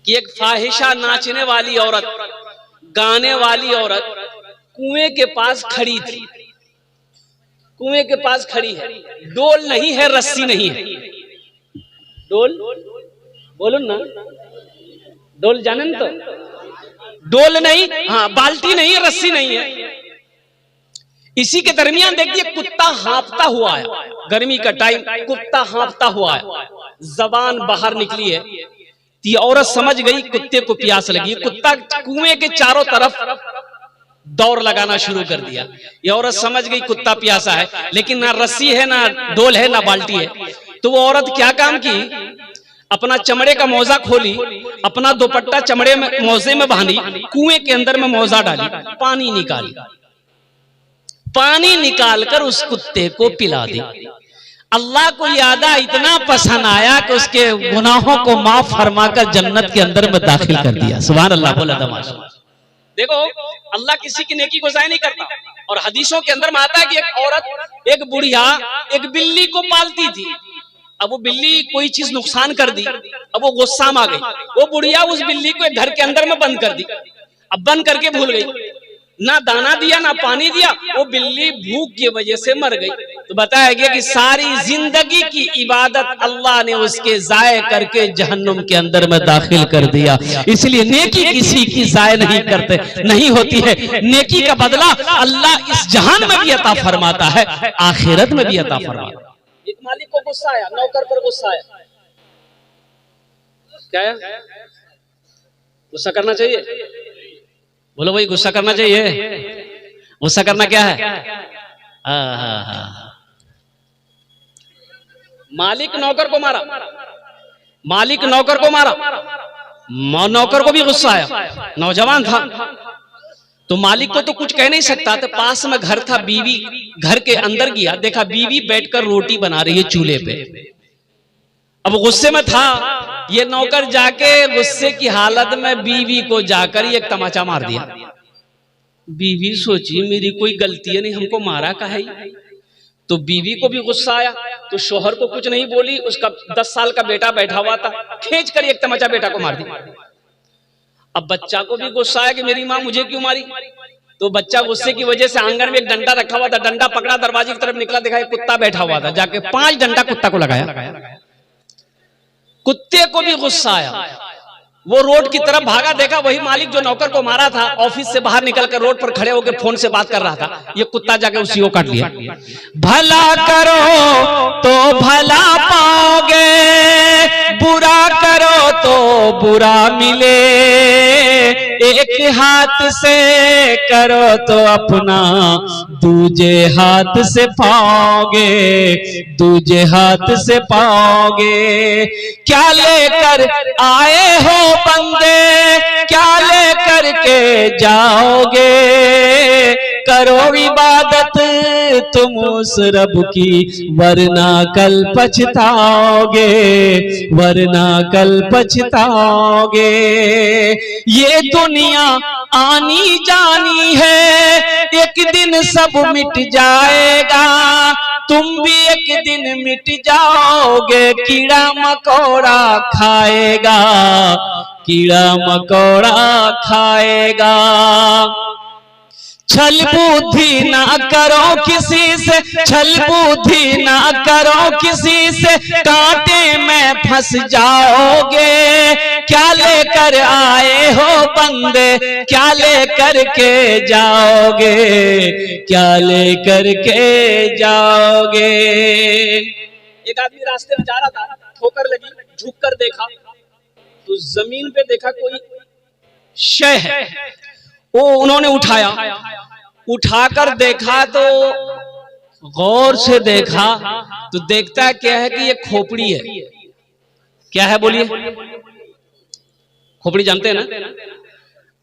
कि एक फाहिशा नाचने वाली औरत, गाने वाली औरत कुएं के पास खड़ी थी। कुएं के पास खड़ी है, डोल नहीं है, रस्सी नहीं है। डोल बोलो ना, डोल जाने तो, डोल नहीं, हाँ बाल्टी नहीं है, रस्सी नहीं है। इसी के दरमियान देखिए कुत्ता हाँफता हुआ है, गर्मी का टाइम, कुत्ता हाँफता हुआ है, जबान बाहर निकली है। ये औरत समझ गई कुत्ते को प्यास लगी। कुत्ता कुएं के चारों तरफ दौड़ लगाना शुरू कर दिया। ये औरत समझ गई कुत्ता प्यासा है, लेकिन ना रस्सी है, ना डोल है, ना बाल्टी है। तो वो औरत क्या काम की, अपना चमड़े का मौजा खोली, अपना दुपट्टा चमड़े में मौजे में बांधी, कुएं के अंदर में मौजा डाली, पानी निकाली, पानी निकालकर उस कुत्ते को पिला दी। अल्लाह को यादा इतना पसंद आया कि उसके गुनाहों को माफ फरमाकर जन्नत के अंदर में दाखिल कर दिया। सुभान अल्लाह, बोला दमाश। देखो अल्लाह किसी की नेकी को ज़ाया नहीं करता। और हदीसों के अंदर में आता है कि एक औरत, एक बुढ़िया एक बिल्ली को पालती थी। अब वो बिल्ली कोई चीज नुकसान कर दी, अब वो गुस्सा में आ गई। वो बुढ़िया उस बिल्ली को एक घर के अंदर में बंद कर दी। अब बंद करके भूल गई, ना दाना दिया ना पानी दिया, वो बिल्ली भूख की वजह से मर गई। तो बताया गया कि सारी जिंदगी की इबादत अल्लाह ने उसके जाये करके जहन्नुम के अंदर में दाखिल कर दिया। इसलिए नेकी किसी की जाये नहीं करते, नहीं होती है। नेकी का बदला अल्लाह इस जहान में भी अता फरमाता है, आखिरत में भी अता फरमाता है। एक मालिक को गुस्सा आया, नौकर पर गुस्सा आया, क्या है? गुस्सा करना चाहिए? बोलो भाई, गुस्सा करना चाहिए? गुस्सा करना क्या है? मालिक नौकर को मारा, मालिक नौकर को मारा, नौकर को भी गुस्सा आया, नौजवान था तो मालिक को तो कुछ कह नहीं सकता। तो पास में घर था, बीवी घर के अंदर गया, देखा बीवी बैठकर रोटी बना रही है चूल्हे पे। अब गुस्से में था, ये नौकर जाके गुस्से की हालत में बीवी को जाकर एक तमाचा मार दिया। बीवी सोची मेरी कोई गलती है नहीं, हमको मारा काहे? तो बीवी को भी गुस्सा आया, तो शोहर को कुछ नहीं बोली। उसका 10 साल का बेटा बैठा हुआ था, खींच कर एक तमाचा बेटा को मार दिया। अब बच्चा को भी गुस्सा आया कि मेरी माँ मुझे क्यों मारी। तो बच्चा गुस्से की वजह से आंगन में एक डंडा रखा हुआ था, डंडा पकड़ा, दरवाजे की तरफ निकला, देखा एक कुत्ता बैठा हुआ था, जाके 5 डंडा कुत्ता को लगाया। कुत्ते को भी गुस्सा आया, वो रोड की तरफ भागा, देखा वही मालिक जो नौकर को मारा था ऑफिस से बाहर निकलकर रोड पर खड़े होकर फोन से बात कर रहा था। ये कुत्ता जाके उसी को काट लिया। भला करो तो भला पाओगे, बुरा करो तो बुरा मिले। एक हाथ से करो तो अपना दूजे हाथ से पाओगे, दूजे हाथ से पाओगे। क्या लेकर आए हो बंदे, क्या लेकर के जाओगे। करो इबादत तुम उस रब की, वरना कल पछताओगे, वरना कल पछताओगे। ये दुनिया आनी जानी है, एक दिन सब मिट जाएगा, तुम भी एक दिन मिट जाओगे। कीड़ा मकोड़ा खाएगा, कीड़ा मकोड़ा खाएगा। छल बुद्धि ना करो किसी से, छल बुद्धि ना करो किसी से, कांटे में फंस जाओगे। क्या लेकर आए हो बंदे, क्या लेकर के जाओगे, क्या लेकर के जाओगे। एक आदमी रास्ते में जा रहा था, ठोकर लगी, झुक कर देखा तो जमीन पे देखा कोई शय है। वो उन्होंने उठाया, उठाकर देखा तो गौर से देखा तो देखता है क्या है कि ये खोपड़ी है। क्या है बोलिए? खोपड़ी जानते हैं ना,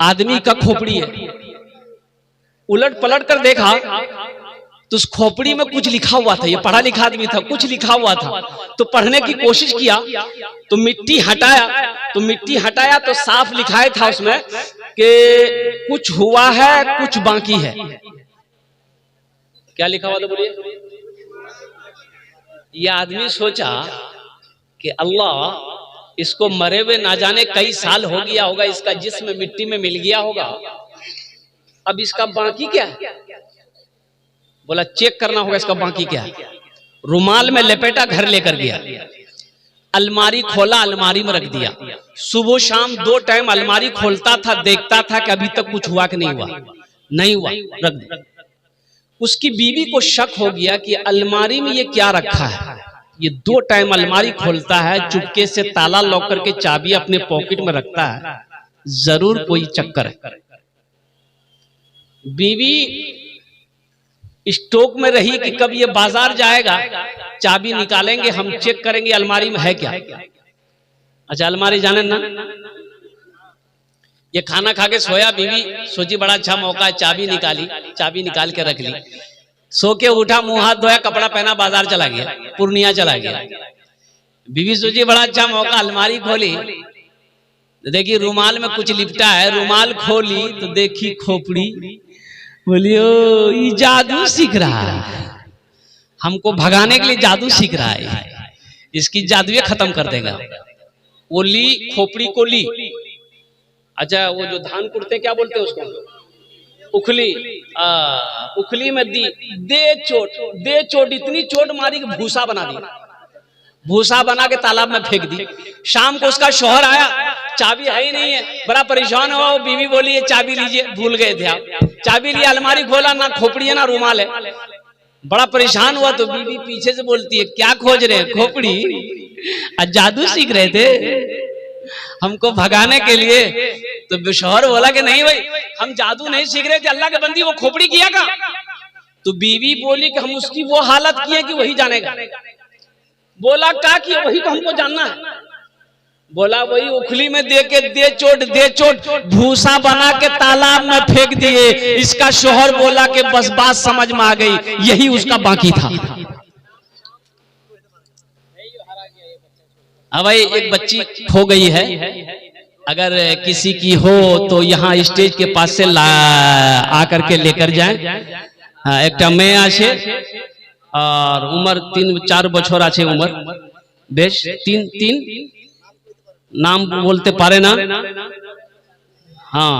आदमी का खोपड़ी है। उलट पलट कर देखा तो उस खोपड़ी में कुछ लिखा हुआ था। ये पढ़ा लिखा आदमी था, कुछ लिखा हुआ था। तो पढ़ने की कोशिश किया तो मिट्टी हटाया, तो मिट्टी हटाया तो साफ लिखा था उसमें कि कुछ हुआ है कुछ बाकी है। क्या लिखा हुआ था बोलिए? ये आदमी सोचा कि अल्लाह इसको मरे हुए ना जाने कई साल हो गया होगा, इसका जिस्म मिट्टी में मिल गया होगा। अब इसका बाकी क्या है? बोला चेक करना होगा इसका बाकी क्या है। रुमाल में लपेटा, घर लेकर गया, अलमारी खोला, अलमारी में रख दिया। सुबह शाम 2 टाइम अलमारी खोलता था, देखता था कि अभी तक कुछ हुआ कि नहीं हुआ। नहीं हुआ, रख दिया। उसकी बीवी को शक हो गया कि अलमारी में ये क्या रखा है। ये 2 टाइम अलमारी खोलता है, चुपके से ताला लॉक करके चाबी अपने पॉकेट में रखता है, जरूर कोई चक्कर है। बीवी स्टॉक में रही कि कब ये बाजार जाएगा, चाबी निकालेंगे, हम चेक करेंगे अलमारी में है क्या। अच्छा अलमारी जाने ना, ये खाना खा के सोया, बीवी सोची बड़ा अच्छा मौका है, चाबी निकाली, चाबी निकाल के रख ली। सो के उठा, मुंह हाथ धोया, कपड़ा पहना, बाजार चला गया, पूर्णिया चला गया। बीवी सोची बड़ा अच्छा मौका, अलमारी खोली, देखी रुमाल में कुछ लिपटा है। रुमाल खोली तो देखी खोपड़ी। बोलियो ये जादू सीख रहा है, हमको भगाने के लिए जादू सीख रहा है, इसकी जादुए खत्म कर देगा। वो ली, खोपड़ी को ली। अच्छा वो जो धान कुटते क्या बोलते हैं उसको, उखली, उखली में दी, दे चोट, इतनी चोट मारी कि भूसा बना दी। भूसा बना के तालाब में फेंक दी। शाम को उसका शौहर आया, चाबी है ही नहीं है, बड़ा परेशान हुआ। वो बीवी बोली ये चाबी लीजिए, भूल गए थे आप। चाबी लिया, अलमारी खोला, ना खोपड़ी है ना रुमाल है। बड़ा परेशान हुआ तो बीवी पीछे से बोलती है क्या खोज रहे हैं? खोपड़ी। जादू सीख रहे थे हमको भगाने के लिए। तो शौहर बोला कि नहीं भाई, हम जादू नहीं सीख रहे थे, अल्लाह के बंदी वो खोपड़ी किया का। तो बीवी बोली कि हम उसकी वो हालत की है कि वही जानेगा। बोला क्या किया, वही तो हमको जानना है। बोला वही उखली में दे के दे चोट भूसा बना के तालाब में फेंक दिए। इसका शौहर बोला कि बस बात समझ में आ गई, यही उसका बाकी था। अब भाई एक बच्ची खो गई है, अगर किसी की हो तो यहाँ स्टेज के पास से आकर के लेकर जाएं। एक मैं आछे और उम्र 3-4 बछर आछे उम्र, बेश 3 नाम बोलते पारे ना। हाँ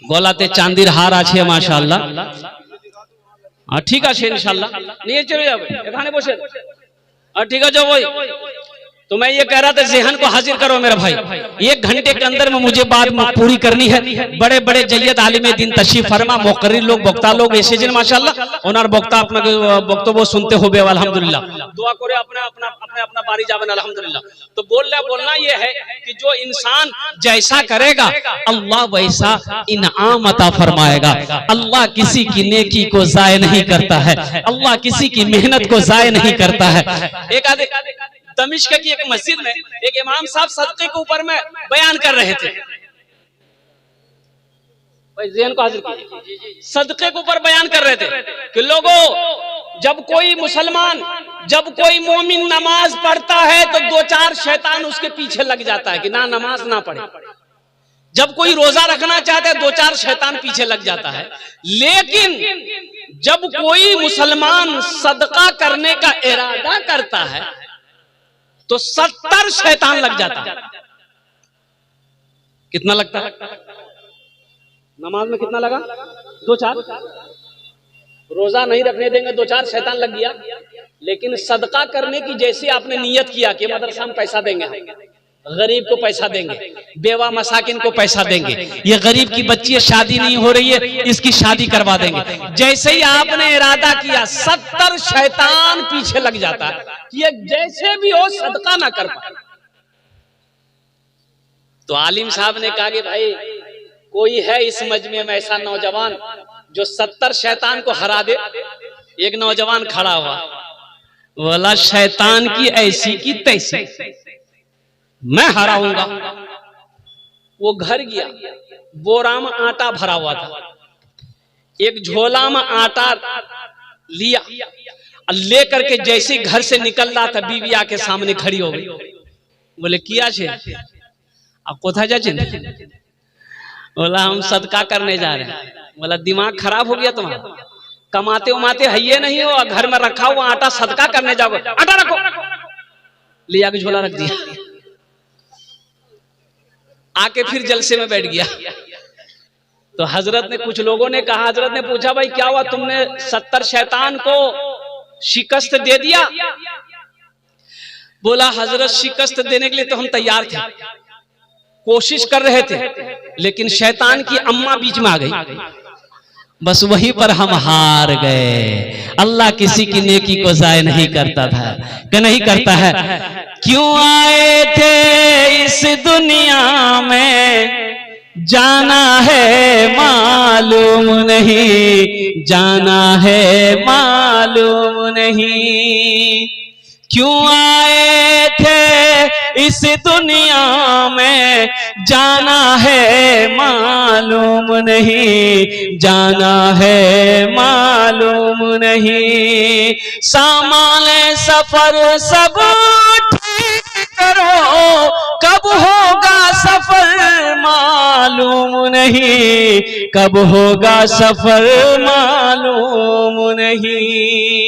गलाते चांदिर हार आछे माशाल्लाह। हाँ ठीक है इंशाल्लाह, नहीं चले जाओ एखाने बसे। ठीक है जाओ भाई। तो मैं ये कह रहा था ज़हन को हाजिर करो मेरा भाई, 1 घंटे के अंदर में मुझे बात पूरी करनी है। बड़े बड़े जय्यद आलिमे दिन तशरीफ फरमा, मुकर्रिर लोग, वक्ता लोग ऐसे जिन माशाल्लाह ओनार वक्ता अपना वक्तव्य सुनते हुए अल्हम्दुलिल्लाह दुआ करे अपना अपना अपना अपना बारी जावन अल्हम्दुलिल्लाह। तो बोलना ये है कि जो इंसान जैसा करेगा अल्लाह वैसा इनाम अता फरमाएगा। अल्लाह किसी की नेकी को जाय नहीं करता है, अल्लाह किसी की मेहनत को जाय नहीं करता है। एक आधे दमिश्क की एक मस्जिद में एक इमाम साहब सदके के ऊपर में बयान कर रहे थे। ज़हन को हाजिर कीजिए, सदके के ऊपर बयान कर रहे थे कि लोगों, जब कोई मुसलमान, जब कोई मोमिन नमाज पढ़ता है तो 2-4 शैतान उसके पीछे लग जाता है कि ना नमाज ना पढ़े। जब कोई रोजा रखना चाहता है 2-4 शैतान पीछे लग जाता है। लेकिन जब कोई मुसलमान सदका करने का इरादा करता है तो 70 शैतान लग जाता है। कितना लगता है? नमाज में कितना लगा? 2-4। रोजा नहीं रखने देंगे 2-4 शैतान लग गया। लेकिन सदका करने की जैसे आपने नियत किया कि मदरसा में पैसा देंगे, गरीब को पैसा देंगे, बेवा मसाकिन को पैसा देंगे, ये गरीब की बच्ची शादी नहीं हो रही है इसकी शादी करवा देंगे, जैसे ही आपने इरादा किया 70 शैतान पीछे लग जाता है कि ये जैसे भी हो सदका ना कर पाए। तो आलिम साहब ने कहा कि भाई कोई है इस मजमे में ऐसा नौजवान जो 70 शैतान को हरा दे। एक नौजवान खड़ा हुआ, बोला शैतान की ऐसी की तैसी मैं हराऊंगा। वो घर गया, बोरा में आटा भरा हुआ था, एक झोला में आटा लिया, लेकर के जैसे घर से निकल रहा था बीवी आके सामने खड़ी हो गई। बोले किया छे आप कोथा जा छे? बोला हम सदका करने जा रहे हैं। बोला दिमाग खराब हो गया तुम्हारा, कमाते उमाते है ये नहीं हो, घर में रखा हुआ आटा सदका करने जाओगे, आटा रखो, लिया के झोला रख दिया। आके फिर जलसे में बैठ गया। तो हजरत ने, कुछ लोगों ने कहा, हजरत ने पूछा भाई क्या हुआ, तुमने 70 शैतान को शिकस्त दे दिया? बोला हजरत शिकस्त देने के लिए तो हम तैयार थे, कोशिश कर रहे थे, लेकिन शैतान की अम्मा बीच में आ गई, बस वहीं पर हम हार गए। अल्लाह किसी की नेकी को जाय नहीं करता था, कि नहीं करता है। क्यों आए थे इस दुनिया में, जाना है मालूम नहीं, जाना है मालूम नहीं। क्यों आए थे इस दुनिया में, जाना है मालूम नहीं, जाना है मालूम नहीं। सामान सफर सब ठीक करो, कब होगा सफर मालूम नहीं, कब होगा सफर मालूम नहीं।